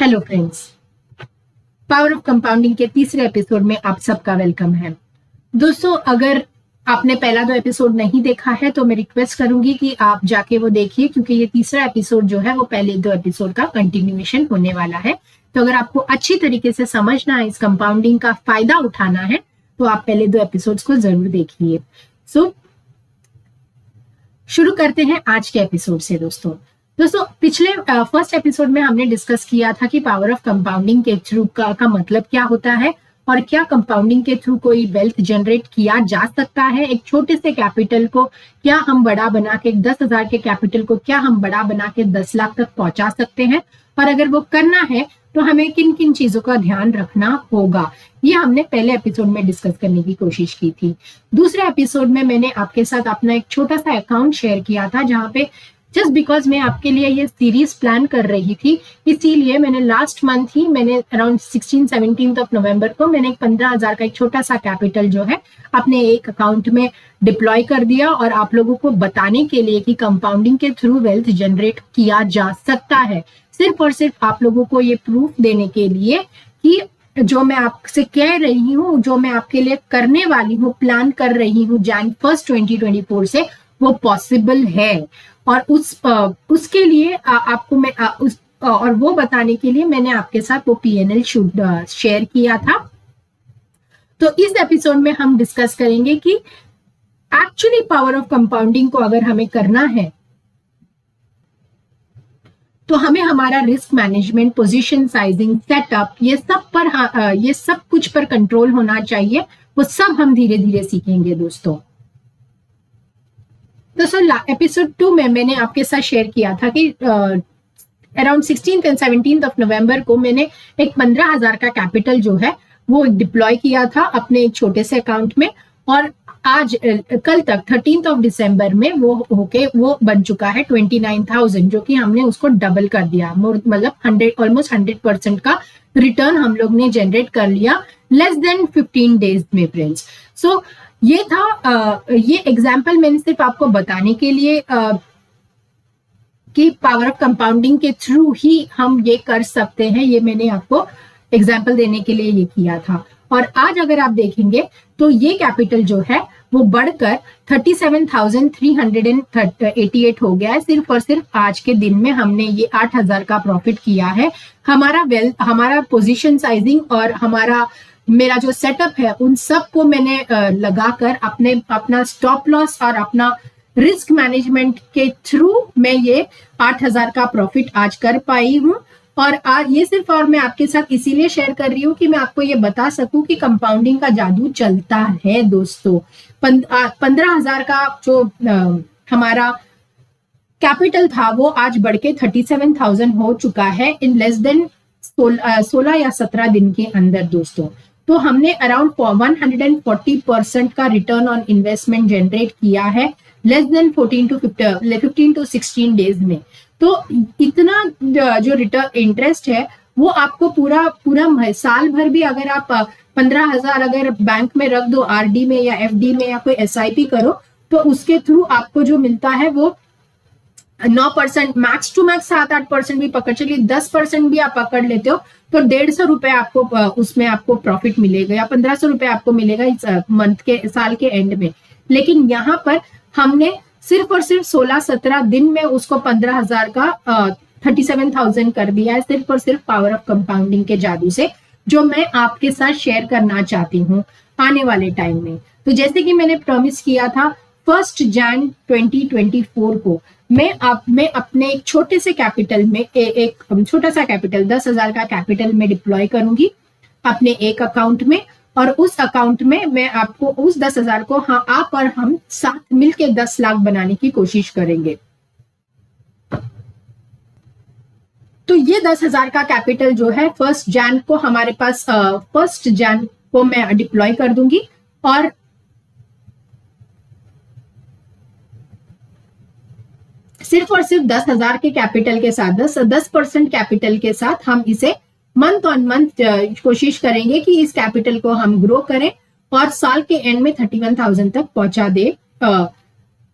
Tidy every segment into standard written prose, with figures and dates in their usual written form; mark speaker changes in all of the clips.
Speaker 1: Hello friends, power of compounding के तीसरे episode में आप सबका वेलकम है। दोस्तों, अगर आपने पहला 2 एपिसोड नहीं देखा है तो मैं रिक्वेस्ट करूंगी कि आप जाके वो देखिए, क्योंकि ये तीसरा एपिसोड जो है वो पहले 2 एपिसोड का कंटिन्यूएशन होने वाला है। तो अगर आपको अच्छी तरीके से समझना है, इस कंपाउंडिंग का फायदा उठाना है, तो आप पहले 2 एपिसोड्स को जरूर देखिए। शुरू करते हैं आज के एपिसोड से। दोस्तों पिछले फर्स्ट एपिसोड में हमने डिस्कस किया था कि पावर ऑफ कंपाउंडिंग के थ्रू का मतलब क्या होता है और क्या कंपाउंडिंग के थ्रू कोई वेल्थ जनरेट किया जा सकता है। एक छोटे से कैपिटल को क्या हम बड़ा बना के, 10,000 के कैपिटल को क्या हम बड़ा बना के 10 लाख तक पहुंचा सकते हैं, और अगर वो करना है तो हमें किन किन चीजों का ध्यान रखना होगा, ये हमने पहले एपिसोड में डिस्कस करने की कोशिश की थी। दूसरे एपिसोड में मैंने आपके साथ अपना एक छोटा सा अकाउंट शेयर किया था, जहां पे जस्ट बिकॉज मैं आपके लिए ये सीरीज प्लान कर रही थी, इसीलिए मैंने last month he around 16-17 of November को मैंने 15,000 का एक छोटा सा कैपिटल जो है अपने एक अकाउंट में डिप्लॉय कर दिया, और आप लोगों को बताने के लिए कि कंपाउंडिंग के थ्रू वेल्थ जनरेट किया जा सकता है। सिर्फ और सिर्फ आप लोगों को ये प्रूफ देने के लिए कि जो मैं आपसे कह रही हूँ, जो मैं आपके लिए करने वाली हूँ, प्लान कर रही हूँ Jan 1st 2024 से, वो पॉसिबल है। और उसके लिए आपको मैं और वो बताने के लिए मैंने आपके साथ वो PNL शेयर किया था। तो इस एपिसोड में हम डिस्कस करेंगे कि एक्चुअली पावर ऑफ कंपाउंडिंग को अगर हमें करना है तो हमें हमारा risk management, position sizing, setup, ये सब कुछ पर कंट्रोल होना चाहिए। वो सब हम धीरे धीरे सीखेंगे। दोस्तों एपिसोड 2 में मैंने आपके साथ शेयर किया था कि around 16th and 17th of November को मैंने एक 15,000 का कैपिटल जो है वो डिप्लॉय किया था अपने एक छोटे से अकाउंट में, और आज कल तक 13th ऑफ दिसंबर में वो बन चुका है 29,000, जो कि हमने उसको डबल कर दिया। मतलब ऑलमोस्ट 100% का रिटर्न हम लोग ने जनरेट कर लिया लेस देन 15 डेज में फ्रेंड्स। सो ये था ये एग्जाम्पल मैंने सिर्फ आपको बताने के लिए कि पावर ऑफ कंपाउंडिंग के थ्रू ही हम ये कर सकते हैं, ये मैंने आपको एग्जाम्पल देने के लिए ये किया था। और आज अगर आप देखेंगे तो ये कैपिटल जो है वो बढ़कर 37,388 हो गया है। सिर्फ और सिर्फ आज के दिन में हमने ये 8,000 का प्रॉफिट किया है। हमारा पोजीशन साइजिंग और मेरा जो सेटअप है, उन सब को मैंने लगाकर अपना स्टॉप लॉस और अपना रिस्क मैनेजमेंट के थ्रू मैं ये 8,000 का प्रॉफिट आज कर पाई हूँ। और ये सिर्फ और मैं आपके साथ इसीलिए शेयर कर रही हूँ कि मैं आपको ये बता सकूं कि कंपाउंडिंग का जादू चलता है। दोस्तों 15,000 का जो हमारा कैपिटल था वो आज बढ़ के 37,000 हो चुका है इन लेस देन 16 या 17 दिन के अंदर। दोस्तों तो हमने अराउंड 140% का रिटर्न ऑन इन्वेस्टमेंट जनरेट किया है लेस देन 15 to 16 डेज में। तो इतना जो रिटर्न इंटरेस्ट है वो आपको पूरा साल भर भी अगर आप 15,000 अगर बैंक में रख दो, RD में या FD में या कोई SIP करो, तो उसके थ्रू आपको जो मिलता है वो 9%, मैक्स टू मैक्स 7-8% भी पकड़ चलिए, 10% भी आप पकड़ लेते हो तो 150 रुपए आपको उसमें आपको प्रॉफिट मिलेगा, या 1500 रुपए आपको मिलेगा इस साल के एंड में। लेकिन यहाँ पर हमने सिर्फ और सिर्फ 16-17 दिन में उसको 15,000 का 37,000 कर दिया है, सिर्फ और सिर्फ पावर ऑफ कंपाउंडिंग के जादू से, जो मैं आपके साथ शेयर करना चाहती हूँ आने वाले टाइम में। तो जैसे कि मैंने प्रॉमिस किया था 1st Jan 2024 को मैं अपने एक छोटे से कैपिटल में एक छोटा सा कैपिटल 10,000 का कैपिटल में डिप्लॉय करूंगी अपने एक अकाउंट में, और उस अकाउंट में मैं आपको उस 10,000 को आप और हम साथ मिलके 10 लाख बनाने की कोशिश करेंगे। तो ये 10,000 का कैपिटल जो है 1st Jan को हमारे पास 1st Jan को मैं डिप्लॉय कर दूंगी, और सिर्फ और सिर्फ 10,000 के कैपिटल के साथ 10% कैपिटल के साथ हम इसे मंथ ऑन मंथ कोशिश करेंगे कि इस कैपिटल को हम ग्रो करें और साल के एंड में 31,000 तक पहुंचा दे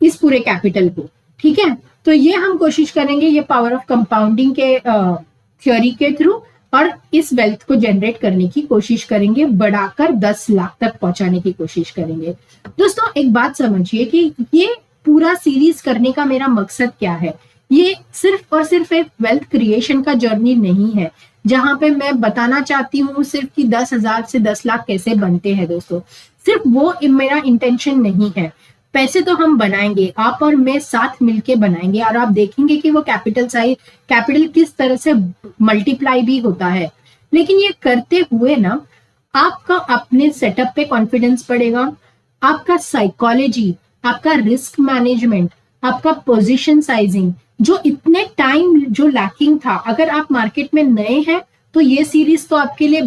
Speaker 1: इस पूरे कैपिटल को। ठीक है, तो ये हम कोशिश करेंगे ये पावर ऑफ कंपाउंडिंग के थ्योरी के थ्रू। और इस वेल्थ को जनरेट करने की कोशिश करेंगे, बढ़ाकर 10 लाख तक पहुंचाने की कोशिश करेंगे। दोस्तों एक बात समझिए कि ये पूरा सीरीज करने का मेरा मकसद क्या है। ये सिर्फ और सिर्फ एक वेल्थ क्रिएशन का जर्नी नहीं है जहां पे मैं बताना चाहती हूँ सिर्फ कि 10,000 से 10 लाख कैसे बनते हैं। दोस्तों सिर्फ वो मेरा इंटेंशन नहीं है। पैसे तो हम बनाएंगे, आप और मैं साथ मिलके बनाएंगे, और आप देखेंगे कि वो कैपिटल किस तरह से मल्टीप्लाई भी होता है। लेकिन ये करते हुए ना आपका अपने सेटअप पे कॉन्फिडेंस बढ़ेगा, आपका साइकोलॉजी, आपका रिस्क मैनेजमेंट, आपका पोजीशन साइजिंग, जो इतने टाइम जो लैकिंग था, अगर आप मार्केट में नए हैं तो ये सीरीज तो आपके लिए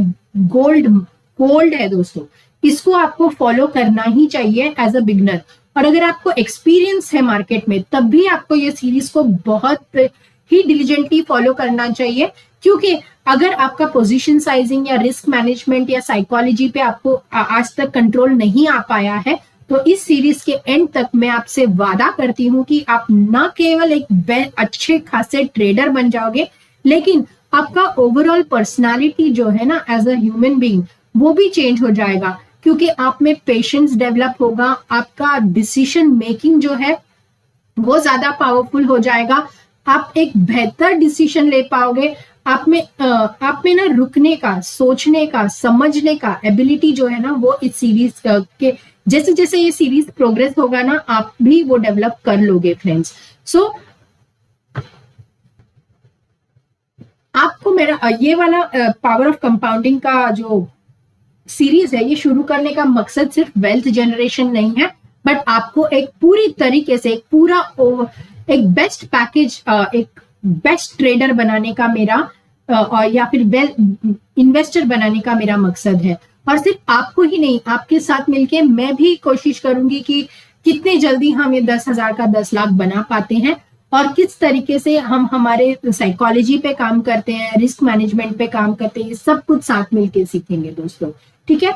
Speaker 1: गोल्ड है दोस्तों। इसको आपको फॉलो करना ही चाहिए एज अ बिगनर। और अगर आपको एक्सपीरियंस है मार्केट में तब भी आपको ये सीरीज को बहुत ही डिलीजेंटली फॉलो करना चाहिए, क्योंकि अगर आपका पोजीशन साइजिंग या रिस्क मैनेजमेंट या साइकोलॉजी पे आपको आज तक कंट्रोल नहीं आ पाया है तो इस सीरीज के एंड तक मैं आपसे वादा करती हूँ कि आप न केवल एक अच्छे खासे ट्रेडर बन जाओगे, लेकिन आपका ओवरऑल पर्सनालिटी जो है ना एज अ ह्यूमन बीइंग वो भी चेंज हो जाएगा, क्योंकि आप में पेशेंस डेवलप होगा, आपका डिसीजन मेकिंग जो है वो ज्यादा पावरफुल हो जाएगा, आप एक बेहतर डिसीजन ले पाओगे, आप में ना रुकने का, सोचने का, समझने का एबिलिटी जो है ना वो इस सीरीज के जैसे जैसे ये सीरीज प्रोग्रेस होगा ना आप भी वो डेवलप कर लोगे फ्रेंड्स। सो आपको मेरा ये वाला पावर ऑफ कंपाउंडिंग का जो सीरीज है ये शुरू करने का मकसद सिर्फ वेल्थ जनरेशन नहीं है, बट आपको एक पूरी तरीके से एक बेस्ट पैकेज, एक बेस्ट ट्रेडर बनाने का मेरा और या फिर इन्वेस्टर बनाने का मेरा मकसद है। और सिर्फ आपको ही नहीं, आपके साथ मिलके मैं भी कोशिश करूंगी कि कितने जल्दी हम ये 10,000 का 10 लाख बना पाते हैं और किस तरीके से हम हमारे साइकोलॉजी पे काम करते हैं, रिस्क मैनेजमेंट पे काम करते हैं, सब कुछ साथ मिलके सीखेंगे दोस्तों। ठीक है,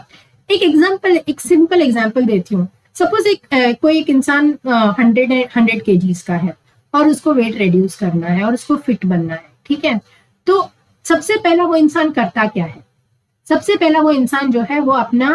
Speaker 1: एक सिंपल एग्जांपल देती हूँ। सपोज कोई एक इंसान 100 केजीज का है और उसको वेट रिड्यूस करना है और उसको फिट बनना है। ठीक है, तो सबसे पहला वो इंसान करता क्या है? सबसे पहला वो इंसान जो है वो अपना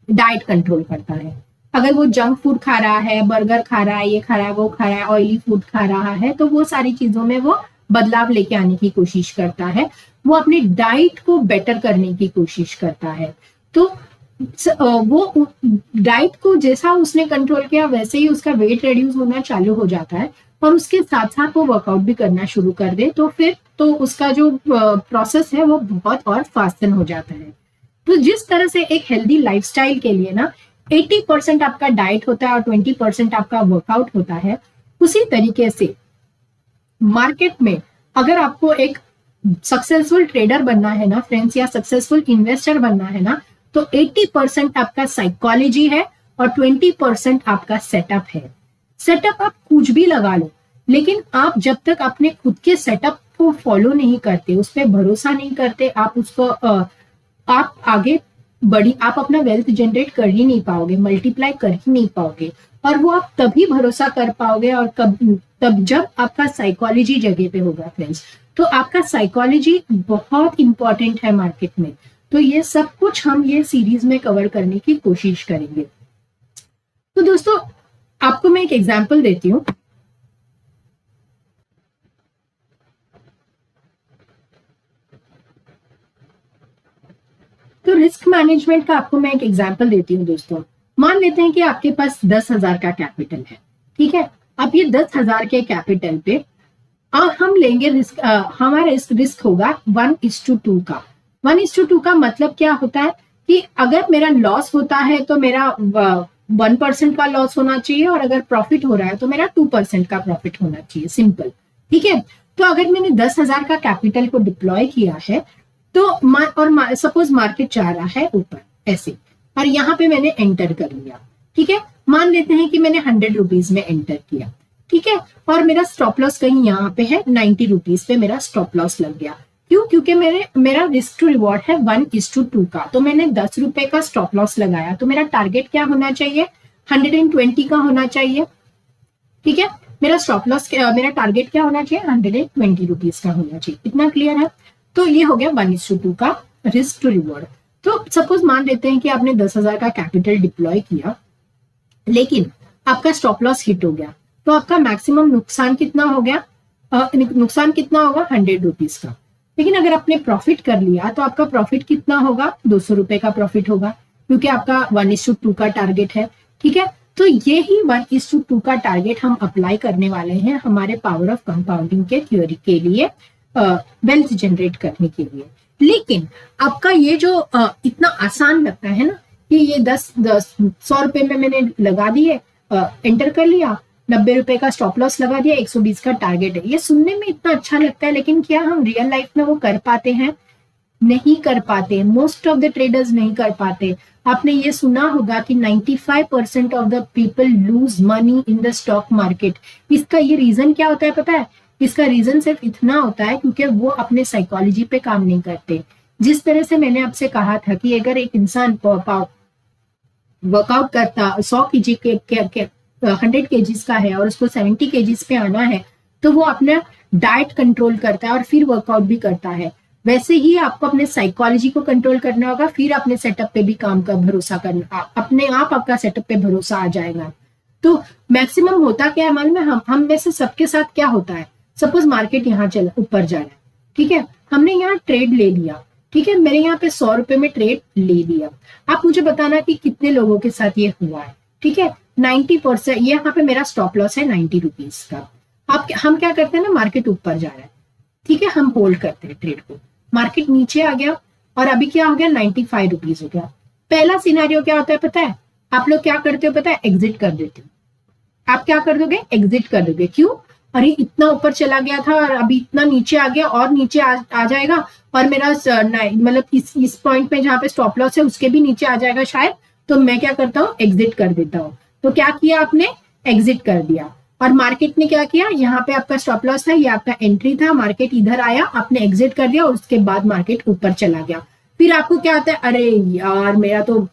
Speaker 1: डाइट कंट्रोल करता है। अगर वो जंक फूड खा रहा है, बर्गर खा रहा है, ये खा रहा है, वो खा रहा है, ऑयली फूड खा रहा है, तो वो सारी चीजों में वो बदलाव लेके आने की कोशिश करता है, वो अपनी डाइट को बेटर करने की कोशिश करता है। तो वो डाइट को जैसा उसने कंट्रोल किया वैसे ही उसका वेट रिड्यूस होना चालू हो जाता है और उसके साथ साथ वो वर्कआउट भी करना शुरू कर दे तो फिर तो उसका जो प्रोसेस है वो बहुत और फास्टन हो जाता है। तो जिस तरह से एक हेल्दी लाइफस्टाइल के लिए ना 80% आपका डाइट होता है और 20% आपका वर्कआउट होता है, उसी तरीके से मार्केट में अगर आपको एक सक्सेसफुल ट्रेडर बनना है ना फ्रेंड्स, या सक्सेसफुल इन्वेस्टर बनना है ना, तो 80% आपका साइकोलॉजी है और 20% आपका सेटअप है। सेटअप आप कुछ भी लगा लो, लेकिन आप जब तक अपने खुद के सेटअप को फॉलो नहीं करते, उस पर भरोसा नहीं करते, आप उसको आप आगे आप अपना वेल्थ जनरेट कर ही नहीं पाओगे, मल्टीप्लाई कर ही नहीं पाओगे। और वो आप तभी भरोसा कर पाओगे और तब जब आपका साइकोलॉजी जगह पे होगा फ्रेंड्स। तो आपका साइकोलॉजी बहुत इंपॉर्टेंट है मार्केट में। तो ये सब कुछ हम ये सीरीज में कवर करने की कोशिश करेंगे। तो दोस्तों आपको मैं एक एग्जांपल देती हूँ। तो रिस्क मैनेजमेंट का आपको मैं एक एग्जांपल देती हूँ दोस्तों। मान लेते हैं कि आपके पास 10,000 का कैपिटल है। ठीक है, अब ये 10,000 के कैपिटल पे हम लेंगे रिस्क, हमारा रिस्क होगा 1:2 का। 1:2 का मतलब क्या होता है कि अगर मेरा लॉस होता है तो मेरा 1% का लॉस होना चाहिए और अगर प्रॉफिट हो रहा है तो मेरा 2% का प्रॉफिट होना चाहिए। सिंपल। ठीक है, तो अगर मैंने 10,000 का कैपिटल को डिप्लॉय किया है तो सपोज मार्केट जा रहा है ऊपर ऐसे, और यहाँ पे मैंने एंटर कर लिया। ठीक है, मान लेते हैं कि मैंने 100 रुपीज में एंटर किया। ठीक है, और मेरा स्टॉप लॉस कहीं यहाँ पे है 90 रुपीज पे मेरा स्टॉप लॉस लग गया। क्यों? क्योंकि मेरा रिस्क टू रिवॉर्ड है 1:2 का। तो मैंने 10 रुपए का स्टॉप लॉस लगाया, तो मेरा टारगेट क्या होना चाहिए? 120 का होना चाहिए। ठीक है, मेरा स्टॉप लॉस मेरा टारगेट क्या होना चाहिए? 120 रुपीज का होना चाहिए। इतना क्लियर है? तो ये हो गया 1:2 का रिस्क टू रिवॉर्ड। तो सपोज मान लेते हैं कि आपने 10,000 का कैपिटल डिप्लॉय किया, लेकिन आपका स्टॉप लॉस हिट हो गया, तो आपका मैक्सिमम नुकसान कितना हो गया? नुकसान कितना होगा? 100 रुपीज का। लेकिन अगर आपने प्रॉफिट कर लिया तो आपका प्रॉफिट कितना होगा? 200 रुपए का प्रॉफिट होगा, क्योंकि आपका 1:2 का टारगेट है। ठीक है, तो ये ही 1:2 का टारगेट हम अप्लाई करने वाले हैं हमारे पावर ऑफ कंपाउंडिंग के थ्योरी के लिए, वेल्थ जनरेट करने के लिए। लेकिन आपका ये जो इतना आसान लगता है ना कि ये 100 रुपए में मैंने लगा दिए, एंटर कर लिया, 90 रुपए का स्टॉप लॉस लगा दिया, 120 का टारगेट है, ये सुनने में इतना अच्छा लगता है, लेकिन क्या हम रियल लाइफ में वो कर पाते हैं? नहीं कर पाते। मोस्ट ऑफ द ट्रेडर्स नहीं कर पाते। आपने ये सुना होगा कि 95% of the people lose money in the stock market. इसका ये रीजन क्या होता है पता है? इसका रीजन सिर्फ इतना होता है क्योंकि वो अपने साइकोलॉजी पे काम नहीं करते। जिस तरह से मैंने आपसे कहा था कि अगर एक इंसान वर्कआउट करता 100 kg के 100 kgs का है और उसको 70 kgs पे आना है, तो वो अपना डाइट कंट्रोल करता है और फिर वर्कआउट भी करता है। वैसे ही आपको अपने साइकोलॉजी को कंट्रोल करना होगा, फिर अपने सेटअप पे भी काम का भरोसा करना, अपने आप आपका सेटअप पे भरोसा आ जाएगा। तो मैक्सिमम होता क्या है मालूम है? हम में से सबके साथ क्या होता है? सपोज मार्केट यहाँ चला ऊपर जा रहा है, ठीक है, हमने यहाँ ट्रेड ले लिया, ठीक है, मेरे यहाँ पे 100 रुपए में ट्रेड ले लिया। आप मुझे बताना कि कितने लोगों के साथ ये हुआ है। ठीक है, 90%। ये यहाँ पे मेरा स्टॉप लॉस है 90 रुपीज का। हम क्या करते हैं ना, मार्केट ऊपर जा रहा है, ठीक है, हम होल्ड करते हैं ट्रेड को। मार्केट नीचे आ गया और अभी क्या हो गया? 95 रुपीज हो गया। पहला सिनेरियो क्या होता है पता है? आप लोग क्या करते हो पता है? एग्जिट कर देते हो। आप क्या कर दोगे? एग्जिट कर दोगे। क्यों? अरे इतना ऊपर चला गया था और अभी इतना नीचे आ गया और नीचे आ जाएगा, और मेरा मतलब इस पॉइंट पे जहाँ पे स्टॉप लॉस है उसके भी नीचे आ जाएगा शायद, तो मैं क्या करता हूँ? एग्जिट कर देता हूँ। तो क्या किया आपने? एग्जिट कर दिया। और मार्केट ने क्या किया? यहाँ पे आपका स्टॉप लॉस है, ये आपका एंट्री था, मार्केट इधर आया, आपने एग्जिट कर दिया और उसके बाद मार्केट ऊपर चला गया। फिर आपको क्या होता है? अरे यार मेरा तो,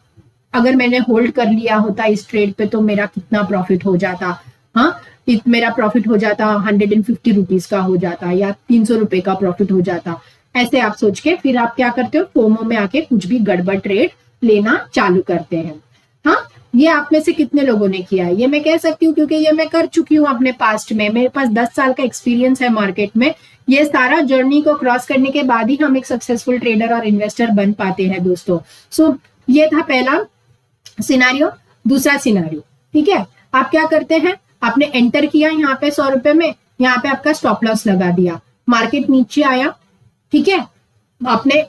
Speaker 1: अगर मैंने होल्ड कर लिया होता इस ट्रेड पे तो मेरा कितना प्रॉफिट हो जाता। हाँ, मेरा प्रॉफिट हो जाता 150 रुपीज का हो जाता, या 300 रुपए का प्रॉफिट हो जाता। ऐसे आप सोच के फिर आप क्या करते हो? फोमो में आके कुछ भी गड़बड़ ट्रेड लेना चालू करते हैं। हाँ, ये आप में से कितने लोगों ने किया है? ये मैं कह सकती हूँ क्योंकि ये मैं कर चुकी हूँ अपने पास्ट में। मेरे पास 10 साल का एक्सपीरियंस है मार्केट में। ये सारा जर्नी को क्रॉस करने के बाद ही हम एक सक्सेसफुल ट्रेडर और इन्वेस्टर बन पाते हैं दोस्तों। सो ये था पहला सिनारियो। दूसरा सिनारियो, ठीक है, आप क्या करते हैं? आपने एंटर किया यहाँ पे 100 रुपए में, यहाँ पे आपका स्टॉप लॉस लगा दिया, मार्केट नीचे आया, ठीक है, आपने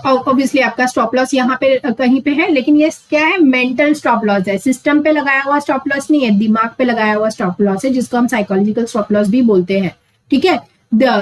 Speaker 1: ऑब्वियसली आपका स्टॉप लॉस यहाँ पे कहीं पे है, लेकिन ये क्या है? मेंटल स्टॉप लॉस है, सिस्टम पे लगाया हुआ स्टॉप लॉस नहीं है, दिमाग पे लगाया हुआ स्टॉप लॉस है, जिसको हम साइकोलॉजिकल स्टॉप लॉस भी बोलते हैं। ठीक है,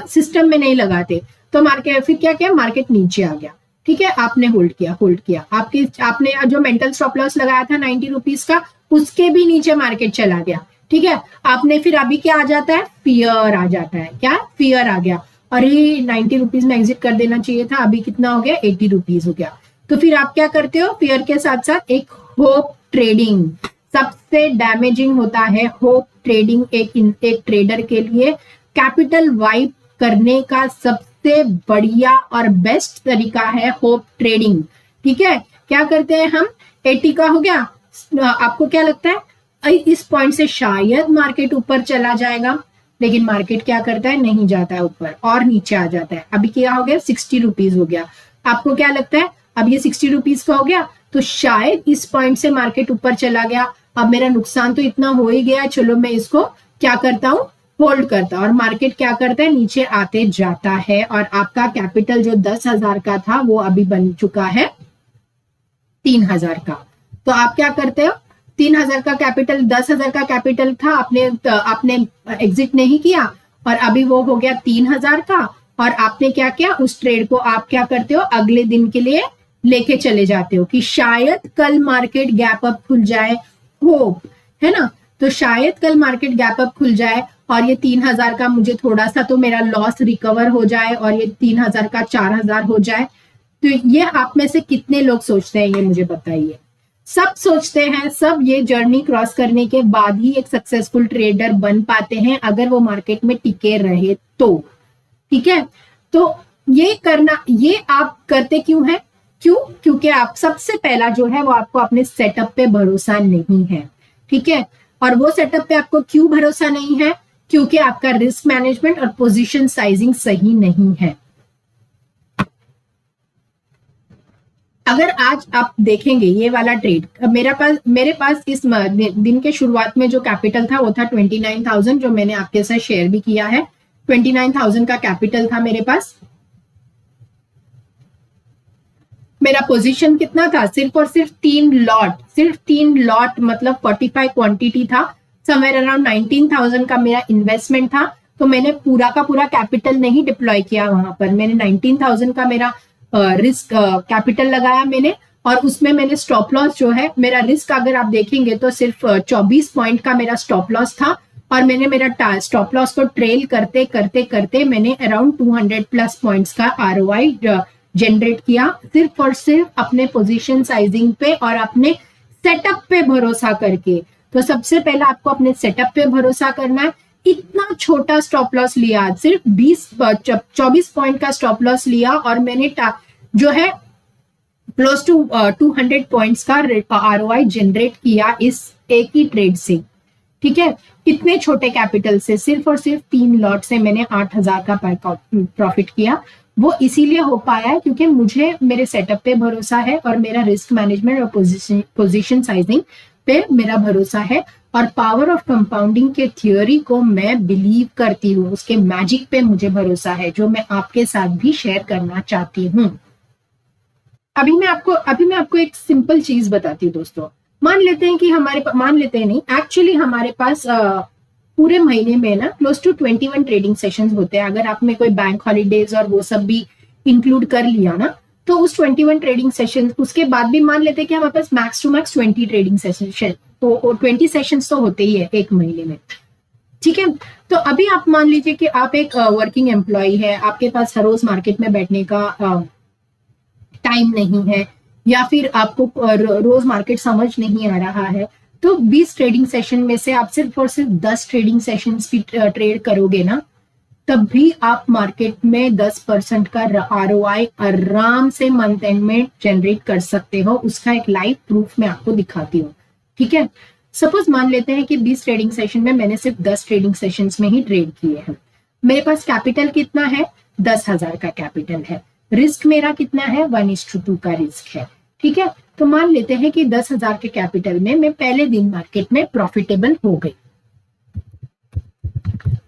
Speaker 1: सिस्टम में नहीं लगाते। तो मार्केट फिर क्या किया? मार्केट नीचे आ गया, ठीक है, आपने होल्ड किया। आपने जो मेंटल स्टॉप लॉस लगाया था 90 रुपीज का, उसके भी नीचे मार्केट चला गया। ठीक है, आपने फिर अभी क्या आ जाता है? फियर आ जाता है। क्या? फियर आ गया। अरे 90 रुपीज में एग्जिट कर देना चाहिए था, अभी कितना हो गया? 80 रुपीज हो गया। तो फिर आप क्या करते हो? फियर के साथ साथ एक होप ट्रेडिंग, सबसे डैमेजिंग होता है होप ट्रेडिंग। एक ट्रेडर के लिए कैपिटल वाइप करने का सबसे बढ़िया और बेस्ट तरीका है होप ट्रेडिंग। ठीक है, क्या करते हैं हम? 80 का हो गया, आपको क्या लगता है? इस पॉइंट से शायद मार्केट ऊपर चला जाएगा, लेकिन मार्केट क्या करता है? नहीं जाता है ऊपर और नीचे आ जाता है। अभी क्या हो गया? 60 रुपीज हो गया। आपको क्या लगता है? अब ये 60 रुपीज का हो गया, तो शायद इस पॉइंट से मार्केट ऊपर चला गया, अब मेरा नुकसान तो इतना हो ही गया, चलो मैं इसको क्या करता हूँ? होल्ड करता हूँ। और मार्केट क्या करता है? नीचे आते जाता है, और आपका कैपिटल जो 10,000 का था वो अभी बन चुका है 3,000 का। तो आप क्या करते हो? 3,000 का कैपिटल, 10,000 का कैपिटल था, आपने एग्जिट नहीं किया और अभी वो हो गया 3,000 का, और आपने क्या किया? उस ट्रेड को आप क्या करते हो? अगले दिन के लिए लेके चले जाते हो कि शायद कल मार्केट गैप अप खुल जाए, होप है ना, तो शायद कल मार्केट गैप अप खुल जाए और ये 3,000 का मुझे थोड़ा सा तो मेरा लॉस रिकवर हो जाए और ये 3,000 का 4,000 हो जाए। तो ये आप में से कितने लोग सोचते हैं? ये मुझे बताइए। सब सोचते हैं, सब ये जर्नी क्रॉस करने के बाद ही एक सक्सेसफुल ट्रेडर बन पाते हैं, अगर वो मार्केट में टिके रहे तो। ठीक है, तो ये करना, ये आप करते क्यों है? क्यों? क्योंकि आप सबसे पहला जो है वो आपको अपने सेटअप पे भरोसा नहीं है, ठीक है। और वो सेटअप पे आपको क्यों भरोसा नहीं है? क्योंकि आपका रिस्क मैनेजमेंट और पोजीशन साइजिंग सही नहीं है। अगर आज आप देखेंगे ये वाला ट्रेड, मेरे पास इस दिन के शुरुआत में जो कैपिटल था वो था 29,000, जो मैंने आपके साथ शेयर भी किया है। 29,000 का कैपिटल था मेरे पास। मेरा पोजीशन कितना था? सिर्फ और सिर्फ 3 लॉट मतलब 45 क्वांटिटी था। समवेयर अराउंड 19,000 का मेरा इन्वेस्टमेंट था। तो मैंने पूरा का पूरा कैपिटल नहीं डिप्लॉय किया वहां पर। मैंने 19,000 का मेरा रिस्क कैपिटल लगाया मैंने, और उसमें मैंने स्टॉप लॉस जो है, मेरा रिस्क अगर आप देखेंगे तो सिर्फ 24 पॉइंट का मेरा स्टॉप लॉस था। और मैंने मेरा स्टॉप लॉस को ट्रेल करते करते करते मैंने अराउंड 200 प्लस पॉइंट्स का आरओआई जनरेट किया, सिर्फ और सिर्फ अपने पोजीशन साइजिंग पे और अपने सेटअप पे भरोसा करके। तो सबसे पहला आपको अपने सेटअप पे भरोसा करना है। इतना छोटा स्टॉप लॉस लिया, सिर्फ 24 पॉइंट का स्टॉप लॉस लिया, और मैंने जो है क्लोज टू 200 पॉइंट्स का आरओआई जनरेट किया इस एक ही ट्रेड से, ठीक है। इतने छोटे कैपिटल से सिर्फ और सिर्फ 3 लॉट से मैंने 8,000 का प्रॉफिट किया। वो इसीलिए हो पाया है क्योंकि मुझे मेरे सेटअप पे भरोसा है, और मेरा रिस्क मैनेजमेंट और पोजीशन साइजिंग पे मेरा भरोसा है, और पावर ऑफ कंपाउंडिंग के थियोरी को मैं बिलीव करती हूँ, उसके मैजिक पे मुझे भरोसा है, जो मैं आपके साथ भी शेयर करना चाहती हूँ। अभी मैं आपको एक सिंपल चीज बताती हूँ दोस्तों। मान लेते हैं कि एक्चुअली हमारे पास पूरे महीने में ना क्लोज टू 21 ट्रेडिंग सेशंस होते हैं। अगर आप में कोई बैंक हॉलीडेज और वो सब भी इंक्लूड कर लिया ना, तो उस 21 ट्रेडिंग सेशन उसके बाद भी मान लेते हैं कि हमारे पास max to max 20 trading session, तो 20 सेशंस तो होते ही है एक महीने में, ठीक है। तो अभी आप मान लीजिए कि आप एक वर्किंग एम्प्लॉय है, आपके पास हर रोज मार्केट में बैठने का टाइम नहीं है, या फिर आपको रोज मार्केट समझ नहीं आ रहा है, तो 20 ट्रेडिंग सेशन में से आप सिर्फ और सिर्फ 10 ट्रेडिंग सेशंस भी ट्रेड करोगे ना, तब भी आप मार्केट में 10% का आरओआई आराम से मंथ एंड में जनरेट कर सकते हो। उसका एक लाइव प्रूफ मैं आपको दिखाती हूँ, ठीक है। सपोज मान लेते हैं कि 20 ट्रेडिंग सेशन में मैंने सिर्फ 10 ट्रेडिंग सेशंस में ही ट्रेड किए हैं। मेरे पास कैपिटल कितना है? 10,000 का कैपिटल है। रिस्क मेरा कितना है? 1:2 का रिस्क है, ठीक है। तो मान लेते हैं कि 10,000 के कैपिटल में मैं पहले दिन मार्केट में प्रॉफिटेबल हो गई,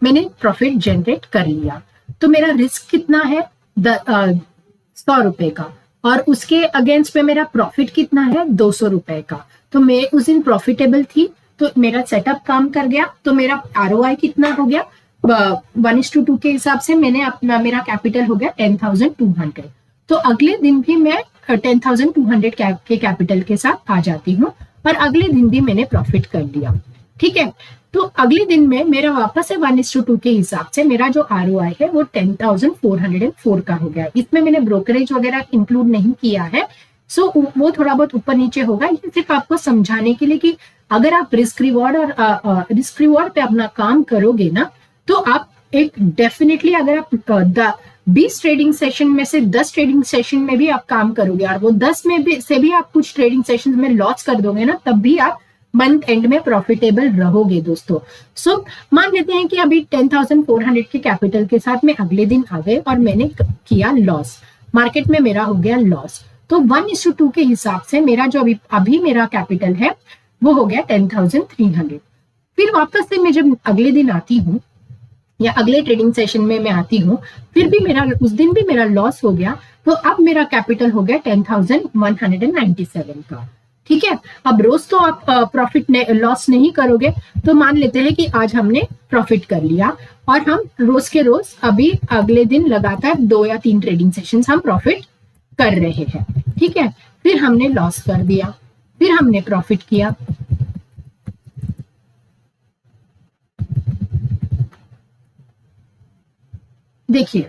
Speaker 1: मैंने प्रॉफिट जनरेट कर लिया। तो मेरा रिस्क कितना है? 100 रुपए का, और उसके अगेंस्ट में मेरा प्रॉफिट कितना है? 200 रुपए का। तो मैं उस दिन प्रॉफिटेबल थी, तो मेरा सेटअप काम कर गया। तो मेरा आरओआई कितना हो गया? 1:2 के हिसाब से मैंने अपना मेरा कैपिटल हो गया 10,200। तो अगले दिन भी मैं 10,200 के कैपिटल के साथ आ जाती हूँ, और अगले दिन भी मैंने प्रॉफिट कर लिया, ठीक है। तो अगले दिन में मेरा वापस से 1:2 के हिसाब से मेरा जो आरओआई है वो 10,404 का हो गया। इसमें मैंने ब्रोकरेज वगैरह इंक्लूड नहीं किया है, सो वो थोड़ा बहुत ऊपर नीचे होगा। ये सिर्फ आपको समझाने के लिए कि अगर आप रिस्क रिवॉर्ड पे अपना काम करोगे ना, तो आप एक डेफिनेटली, अगर आप 20 ट्रेडिंग सेशन में से 10 ट्रेडिंग सेशन में भी आप काम करोगे, और वो 10 में भी से भी आप कुछ ट्रेडिंग सेशन में लॉस कर दोगे ना, तब भी आप मंथ एंड में प्रॉफिटेबल रहोगे दोस्तों। सो मान लेते हैं कि अभी 10,400 के कैपिटल के साथ मैं अगले दिन आ गए और मैंने किया लॉस, मार्केट में मेरा हो गया लॉस। तो 1:2 के हिसाब से मेरा जो अभी मेरा कैपिटल है वो हो गया 10,300। फिर वापस से मैं जब अगले दिन आती हूँ या अगले ट्रेडिंग सेशन में मैं आती हूँ, फिर भी मेरा उस दिन भी मेरा लॉस हो गया। तो अब मेरा कैपिटल हो गया 10,197 का, ठीक है। अब रोज तो आप प्रॉफिट लॉस नहीं करोगे, तो मान लेते हैं कि आज हमने प्रॉफिट कर लिया, और हम रोज के रोज अभी अगले दिन लगातार 2 या 3 ट्रेडिंग सेशंस हम प्रॉफिट कर रहे हैं, ठीक है। फिर हमने लॉस कर दिया, फिर हमने प्रॉफिट किया। देखिए,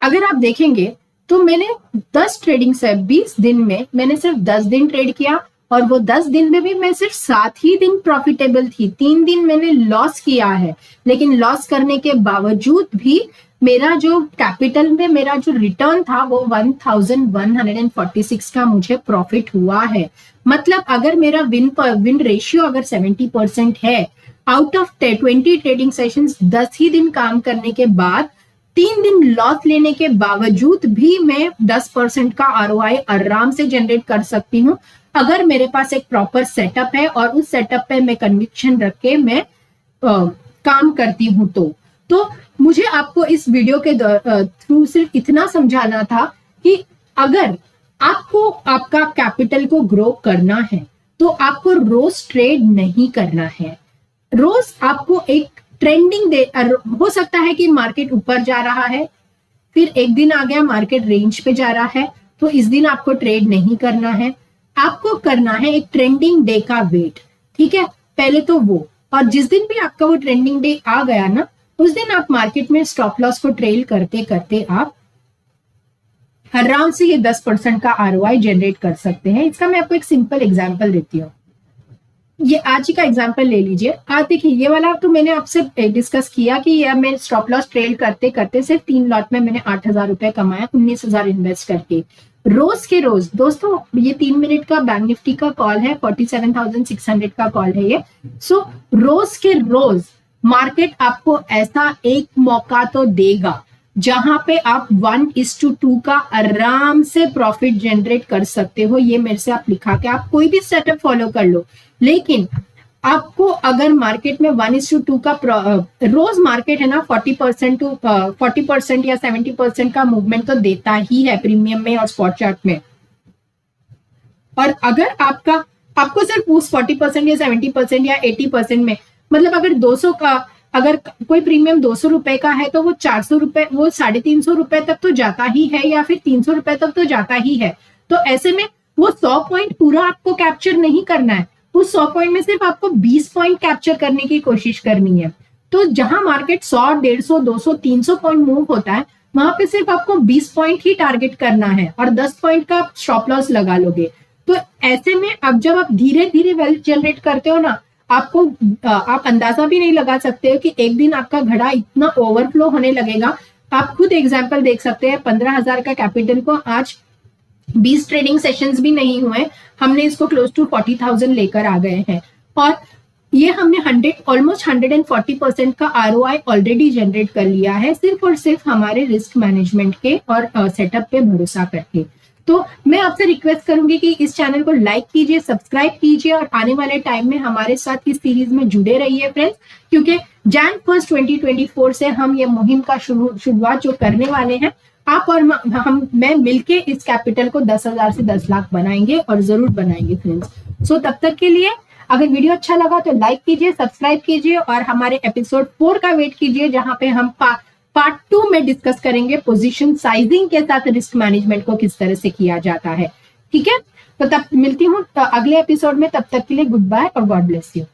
Speaker 1: अगर आप देखेंगे तो मैंने 10 ट्रेडिंग से 20 दिन में मैंने सिर्फ 10 दिन ट्रेड किया, और वो 10 दिन में भी मैं सिर्फ 7 ही दिन प्रॉफिटेबल थी, 3 दिन मैंने लॉस किया है। लेकिन लॉस करने के बावजूद भी मेरा जो कैपिटल में मेरा जो रिटर्न था वो 1146 का मुझे प्रॉफिट हुआ है। मतलब अगर मेरा विन रेशियो अगर 70% है, आउट ऑफ 20 ट्रेडिंग सेशंस 10 ही दिन काम करने के बाद 3 दिन लॉस लेने के बावजूद भी मैं 10% का ROI आराम से जनरेट कर सकती हूँ, अगर मेरे पास एक प्रॉपर सेटअप है और उस सेटअप पे मैं कन्विक्शन रख के मैं काम करती हूँ। तो मुझे आपको इस वीडियो के थ्रू सिर्फ इतना समझाना था कि अगर आपको आपका कैपिटल को ग्रो करना है तो आपको रोज ट्रेड नहीं करना है। रोज आपको एक ट्रेंडिंग हो सकता है कि मार्केट ऊपर जा रहा है, फिर एक दिन आ गया मार्केट रेंज पे जा रहा है, तो इस दिन आपको ट्रेड नहीं करना है। आपको करना है एक ट्रेंडिंग डे का वेट, ठीक है, पहले तो वो, और जिस दिन भी आपका वो ट्रेंडिंग डे आ गया ना, उस दिन आप मार्केट में स्टॉप लॉस को ट्रेल करते करते आप आराम से ये 10% का ROI जनरेट कर सकते हैं। इसका मैं आपको एक सिंपल एग्जांपल देती हूँ। ये आज ही का एग्जांपल ले लीजिए। आज देखिए ये वाला तो मैंने आपसे डिस्कस किया कि ये मैं स्टॉप लॉस ट्रेल करते करते सिर्फ 3 लॉट में मैंने 8,000 रुपए कमाया 19,000 इन्वेस्ट करके। रोज के रोज दोस्तों, ये 3 मिनट का बैंक निफ्टी का कॉल है, 47,600 का कॉल है ये। सो रोज के रोज मार्केट आपको ऐसा एक मौका तो देगा जहां पे आप 1:2 का आराम से प्रॉफिट जनरेट कर सकते हो। ये मेरे से आप लिखा के आप कोई भी सेटअप फॉलो कर लो, लेकिन आपको अगर मार्केट में 1:2 का रोज मार्केट है ना 40% या 70% का मूवमेंट तो देता ही है प्रीमियम में और स्पॉट चार्ट में। और अगर आपको सिर्फ उस 40% या 70% या 80% में, मतलब अगर 200 का, अगर कोई प्रीमियम 200 रुपए का है तो वो 400 रुपए, वो 350 रुपए तक तो जाता ही है, या फिर 300 रुपए तक तो जाता ही है। तो ऐसे में वो 100 पॉइंट पूरा आपको कैप्चर नहीं करना है, उस 100 पॉइंट में सिर्फ आपको 20 पॉइंट कैप्चर करने की कोशिश करनी है। तो जहां मार्केट 100, 150, 200, 300 पॉइंट मूव होता है, वहां पे सिर्फ आपको 20 पॉइंट ही टारगेट करना है और 10 पॉइंट का स्टॉप लॉस लगा लोगे। तो ऐसे में अब जब आप धीरे धीरे वेल्थ जनरेट करते हो ना, आपको आप अंदाजा भी नहीं लगा सकते हो कि एक दिन आपका घड़ा इतना ओवरफ्लो होने लगेगा। आप खुद एग्जांपल देख सकते हैं, 15,000 का कैपिटल को आज 20 ट्रेडिंग सेशंस भी नहीं हुए, हमने इसको क्लोज टू 40,000 लेकर आ गए हैं। और ये हमने ऑलमोस्ट 140% का ROI ऑलरेडी जनरेट कर लिया है, सिर्फ और सिर्फ हमारे रिस्क मैनेजमेंट के और सेटअप पे भरोसा करके। तो मैं आपसे रिक्वेस्ट करूंगी कि इस चैनल को लाइक कीजिए, सब्सक्राइब कीजिए और आने वाले टाइम में हमारे साथ इस सीरीज में जुड़े रहिए फ्रेंड्स, क्योंकि Jan 1, 2024 से हम ये मुहिम का शुरुआत जो करने वाले हैं, आप और मैं मिलके इस कैपिटल को 10,000 से 10 लाख बनाएंगे और जरूर बनाएंगे फ्रेंड्स। सो तब तक के लिए अगर वीडियो अच्छा लगा तो लाइक कीजिए, सब्सक्राइब कीजिए और हमारे एपिसोड 4 का वेट कीजिए, जहां पे हम पार्ट 2 में डिस्कस करेंगे पोजीशन साइजिंग के साथ रिस्क मैनेजमेंट को किस तरह से किया जाता है। ठीक है, तो तब मिलती हूँ अगले एपिसोड में, तब तक के लिए गुड बाय और गॉड ब्लेस यू।